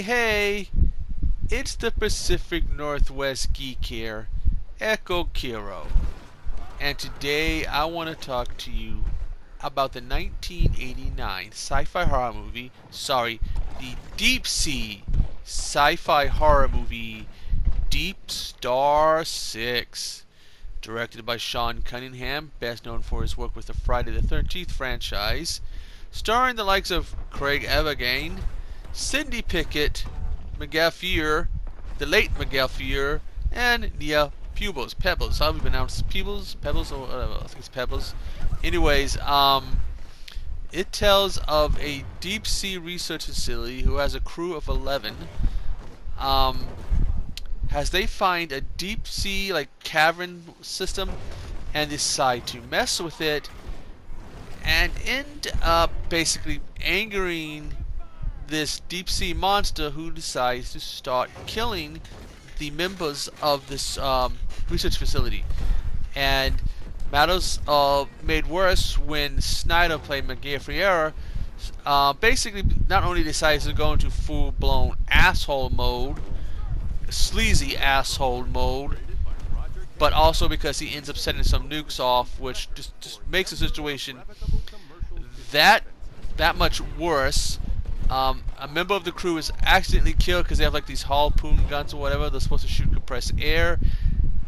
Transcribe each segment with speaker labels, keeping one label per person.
Speaker 1: Hey, it's the Pacific Northwest Geek here, Echo Kiro, and today I want to talk to you about the 1989 sci-fi horror movie, the deep sea sci-fi horror movie, DeepStar Six, directed by Sean Cunningham, best known for his work with the Friday the 13th franchise, starring the likes of Craig Evans, Cindy Pickett, Miguel Fuhr, the late Miguel Fuhr, and Nia Pebbles. How do we pronounce Pebbles, or whatever? I think it's Pebbles. Anyways, it tells of a deep sea research facility who has a crew of 11. As they find a deep sea cavern system and decide to mess with it, and end up basically angering this deep sea monster who decides to start killing the members of this research facility. And matters are made worse when Snyder, played Miguel Ferreira, basically not only decides to go into full-blown asshole mode, sleazy asshole mode, but also because he ends up setting some nukes off, which just makes the situation that much worse. A member of the crew is accidentally killed because they have these harpoon guns or whatever. They're supposed to shoot compressed air.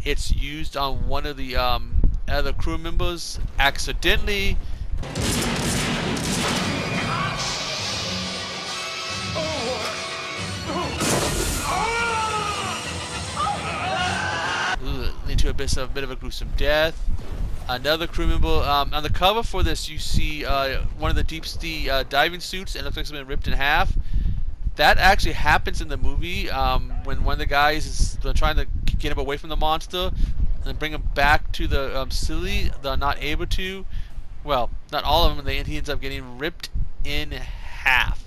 Speaker 1: It's used on one of the other crew members accidentally. Into a bit of a gruesome death. Another crew member, on the cover for this, you see one of the deep sea diving suits, and it looks like it's been ripped in half. That actually happens in the movie when one of the guys is trying to get him away from the monster and bring him back to the facility. They're not able to. Well, not all of them. He ends up getting ripped in half.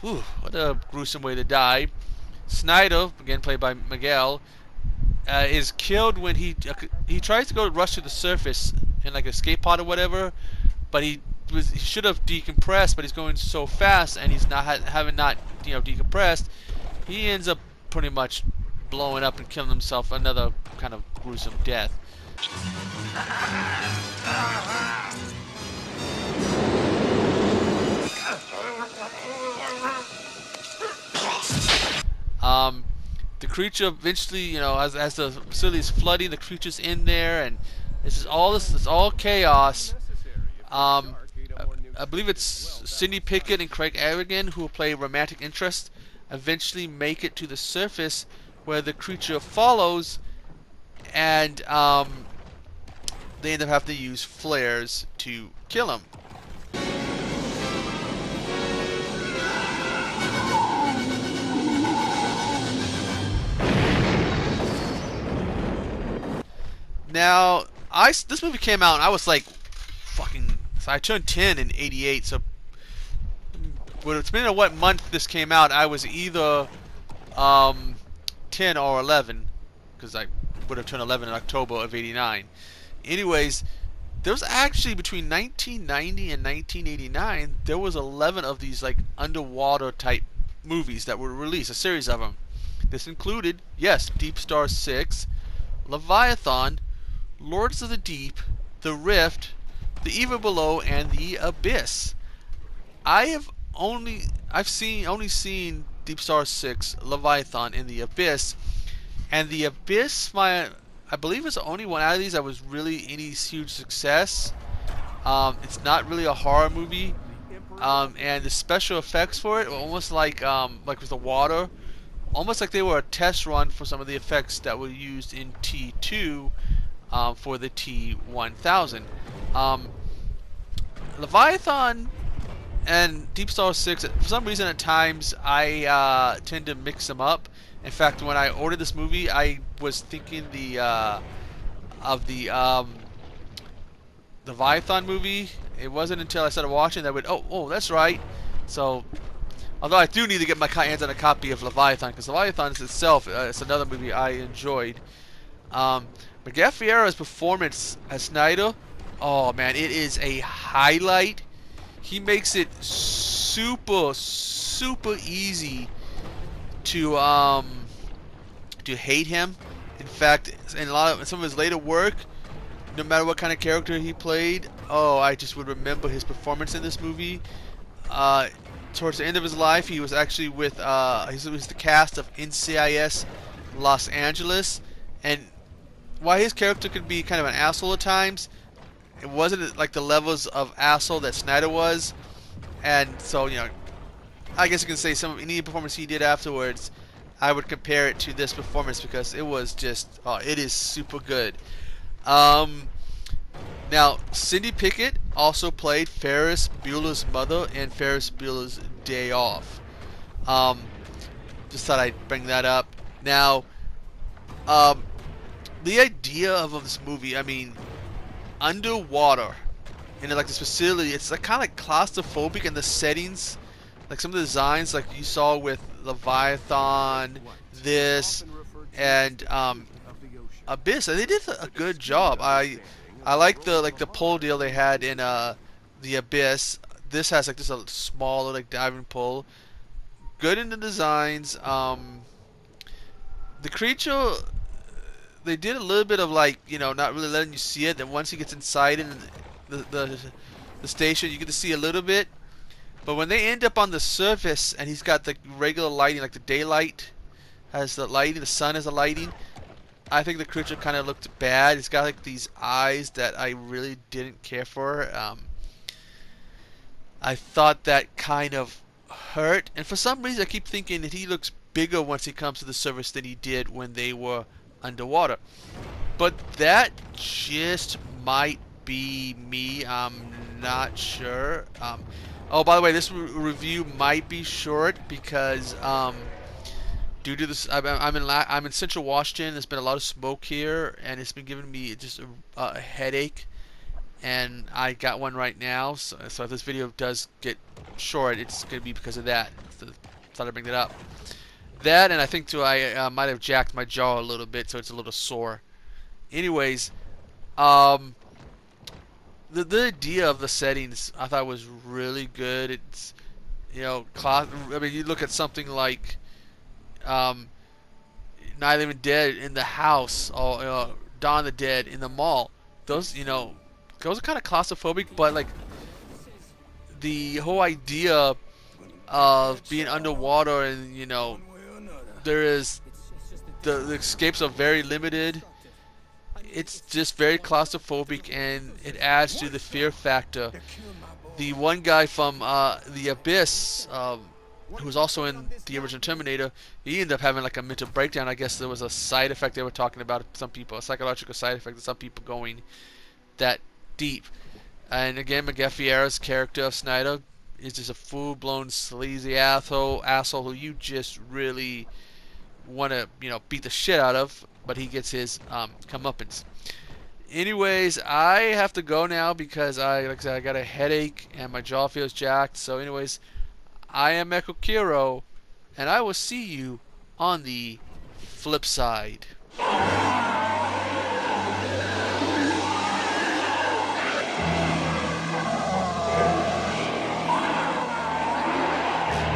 Speaker 1: Ooh, what a gruesome way to die. Snyder, again played by Miguel, is killed when he tries to go rush to the surface in an escape pod or whatever, but he should have decompressed, but he's going so fast and he's not decompressed. He ends up pretty much blowing up and killing himself. Another kind of gruesome death. The creature eventually, as the facility is flooding, the creature's in there, and it's all chaos. I believe it's Cindy Pickett and Craig Evans, who play romantic interest, eventually make it to the surface where the creature follows, and they end up having to use flares to kill him. Now, this movie came out, and I was so I turned 10 in '88, so depending on what month this came out, I was either 10 or 11, because I would have turned 11 in October of '89. Anyways, there was actually, between 1990 and 1989, there was 11 of these underwater type movies that were released, a series of them. This included, yes, DeepStar 6, Leviathan, Lords of the Deep, The Rift, The Evil Below, and The Abyss. I've only seen DeepStar 6, Leviathan, and The Abyss. And The Abyss, I believe, is the only one out of these that was really any huge success. It's not really a horror movie, and the special effects for it were almost like with the water, almost like they were a test run for some of the effects that were used in T2 for the T1000. Leviathan and DeepStar 6, for some reason at times I tend to mix them up. In fact, when I ordered this movie, I was thinking of the Leviathan movie. It wasn't until I started watching that I went, oh, that's right. So, although I do need to get my hands on a copy of Leviathan, because Leviathan itself, it's another movie I enjoyed. Miguel Ferreira's performance as Snyder, oh man, it is a highlight. He makes it super super easy to hate him. In fact, in some of his later work, no matter what kind of character he played, oh, I just would remember his performance in this movie. Uh, Towards the end of his life, he was actually with he was the cast of NCIS Los Angeles, and while his character could be kind of an asshole at times, it wasn't like the levels of asshole that Snyder was. And so, I guess you can say any performance he did afterwards, I would compare it to this performance because it was just, it is super good. Now, Cindy Pickett also played Ferris Bueller's mother in Ferris Bueller's Day Off. Just thought I'd bring that up. Now, the idea of this movie, I mean, underwater, in like this facility, it's like kind of like claustrophobic in the settings, like some of the designs, like you saw with Leviathan, this, and Abyss. They did a good job. I like the pole deal they had in the Abyss. This has like just a smaller like diving pole. Good in the designs. The creature, they did a little bit of like, not really letting you see it. And once he gets inside in the station, you get to see a little bit. But when they end up on the surface and he's got the regular lighting, like the daylight has the lighting, the sun has the lighting, I think the creature kind of looked bad. It's got like these eyes that I really didn't care for. I thought that kind of hurt, and for some reason I keep thinking that he looks bigger once he comes to the surface than he did when they were underwater. But that just might be me. I'm not sure. Oh, by the way, this review might be short because due to this, I'm in Central Washington. There's been a lot of smoke here, and it's been giving me just a headache. And I got one right now, so if this video does get short, it's going to be because of that. So, thought I'd bring that up. That, and I think too, I might have jacked my jaw a little bit, so it's a little sore. Anyways, the idea of the settings I thought was really good. It's, I mean, you look at something like Night of the Living Dead in the house, or Dawn of the Dead in the mall. Those, those are kind of claustrophobic, but like the whole idea of being underwater and there is the escapes are very limited. It's just very claustrophobic, and it adds to the fear factor. The one guy from the Abyss, who was also in the original Terminator, he ended up having like a mental breakdown. I guess there was a side effect they were talking about. Some people, a psychological side effect of some people going that deep. And again, Miguel Fiera's character of Snyder is just a full-blown sleazy asshole who you just really want to beat the shit out of, but he gets his comeuppance. Anyways, I have to go now because like I said, I got a headache and my jaw feels jacked. So anyways, I am Echo Kiro, and I will see you on the flip side.